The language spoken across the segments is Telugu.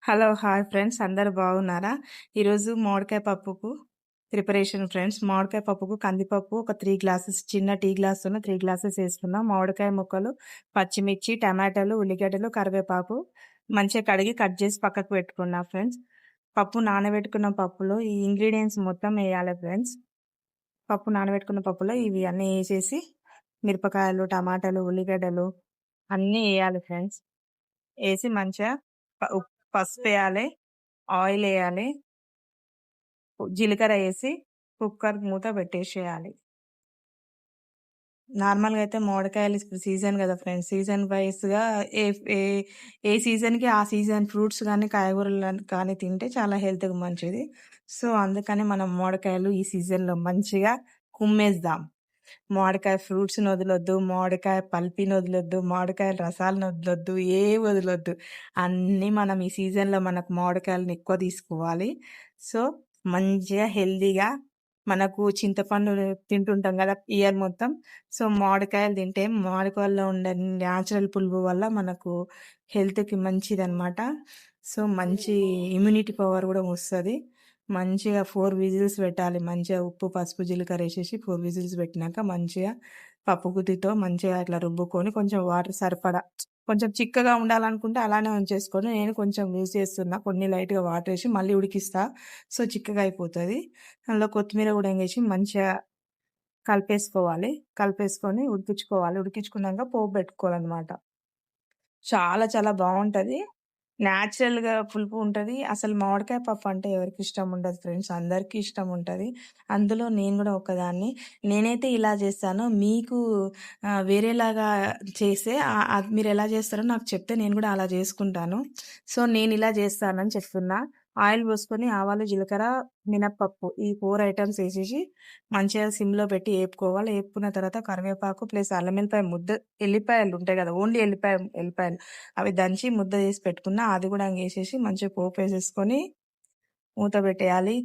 హలో! Hi friends. అందరూ బాగున్నారా? ఈరోజు మామిడికాయ పప్పుకు ప్రిపరేషన్ ఫ్రెండ్స్. మామిడికాయ పప్పుకు కందిపప్పు ఒక 3 గ్లాసెస్ చిన్న టీ గ్లాస్‌తోని 3 గ్లాసెస్ ఏసుకున్నాం. మామిడికాయ ముక్కలు, పచ్చిమిర్చి, టమాటాలు, ఉల్లిగడ్డలు, కరివేపాకు మంచిగా కడిగి కట్ చేసి పక్కకు పెట్టుకున్నా ఫ్రెండ్స్. పప్పు నానబెట్టుకున్న పప్పులో ఈ ఇంగ్రీడియెంట్స్ మొత్తం ఎయాలి ఫ్రెండ్స్. పప్పు నానబెట్టుకున్న పప్పులో ఇవి అన్నీ ఏసేసి మిరపకాయలు, టమాటాలు, ఉల్లిగడ్డలు అన్నీ ఎయాలి ఫ్రెండ్స్. ఏసి మంచిగా పసుపేయాలి, ఆయిలేయాలి, జీలకర్ర ఏసి కుక్కర్ మూత పెట్టేసేయాలి. నార్మల్‌గా అయితే మామిడికాయలు ఇప్పుడు సీజన్ గదా ఫ్రెండ్స్. సీజన్ వైస్‌గా ఏ ఏ ఏ సీజన్‌కి ఆ సీజన్ ఫ్రూట్స్ గానీ, కాయగూరలు కానీ తింటే చాలా హెల్త్‌కి మంచిది. సో, అందుకని మనం మామిడికాయలు ఈ సీజన్‌లో మంచిగా కుమ్మేద్దాం. మామిడికాయ ఫ్రూట్స్‌ని వదలొద్దు, మామిడికాయ పల్పీని వదలొద్దు, మామిడికాయ రసాలను వదలొద్దు, ఏవి వదలొద్దు. అన్నీ మనం ఈ సీజన్‌లో మనకు మామిడికాయలని ఎక్కువ తీసుకోవాలి. సో, మంచిగా హెల్తీగా మనకు చింతపండు తింటుంటాం గదా! ఇయర్ మొత్తం. సో, మామిడికాయలు తింటే మామిడికాయల్లో ఉండే న్యాచురల్ పులుపు వల్ల మనకు హెల్త్‌కి మంచిదనమాట. సో, మంచి ఇమ్యూనిటీ పవర్ గూడా వస్తది. మంచిగా 4 విజిల్స్ పెట్టాలి. మంచిగా ఉప్పు, పసుపు, జీలకర్ర ఏసేసి 4 విజిల్స్ పెట్టినాక మంచిగా పప్పు గుత్తితో మంచిగా ఇట్లా రుబ్బుకొని కొంచెం వాటర్ సరిపడా కొంచెం చిక్కగా ఉండాలనుకుంటే అలానే ఉంచేసుకొని నేను కొంచెం లూజ్ చేస్తున్నా. కొన్ని లైట్‌గా వాటర్ ఏసి మళ్ళీ ఉడికిస్తా. సో, చిక్కగా అయిపోతది. అందులో కొత్తిమీర గూడా ఏసి మంచిగా కలిపేసుకోవాలి. కలిపేసుకొని ఉడికించుకోవాలి. ఉడికించుకున్నాక పోపు పెట్టుకోవాలనమాట. చాలా చాలా బావుంటది. నేచురల్‌గా పులుపు ఉంటది. అసలు మామిడికాయ పప్పు అంటే ఎవరికిష్టం ఉండదు ఫ్రెండ్స్. అందరికీ ఇష్టం ఉంటది. అందులో నేను గూడా ఒకదాన్ని. నేనైతే ఇలా చేస్తాను. మీకు వేరేలాగా చేస్తే అది మీరెలా చేస్తారో నాకు చెప్తే నేను గూడా అలా చేసుకుంటాను. సో, నేనిలా చేస్తానని చెప్తున్నా. ఆయిల్ పోసుకొని ఆవాలు, జీలకర్ర, మినపప్పు ఈ 4 ఐటెమ్స్ ఏసేసి మంచిగా సిమ్‌లో పెట్టి ఏపుకోవాలి. ఏపుకున్న తర్వాత కరివేపాకు ప్లస్ అల్లం ఎల్లిపాయ ముద్ద ఎల్లిపాయలుంటాయి గదా! ఓన్లీ ఎల్లిపాయలు అవి దంచి ముద్ద చేసి పెట్టుకున్నా. అది గూడా ఏసేసి మంచిగా పోపేసేసుకొని మూత పెట్టేయాలి.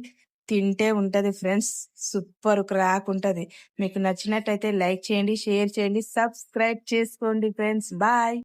తింటే ఉంటది ఫ్రెండ్స్. సూపర్ క్రాక్ ఉంటది. మీకు నచ్చినట్టయితే లైక్ చేయండి, షేర్ చేయండి, సబ్స్క్రైబ్ చేసుకోండి ఫ్రెండ్స్. బాయ్.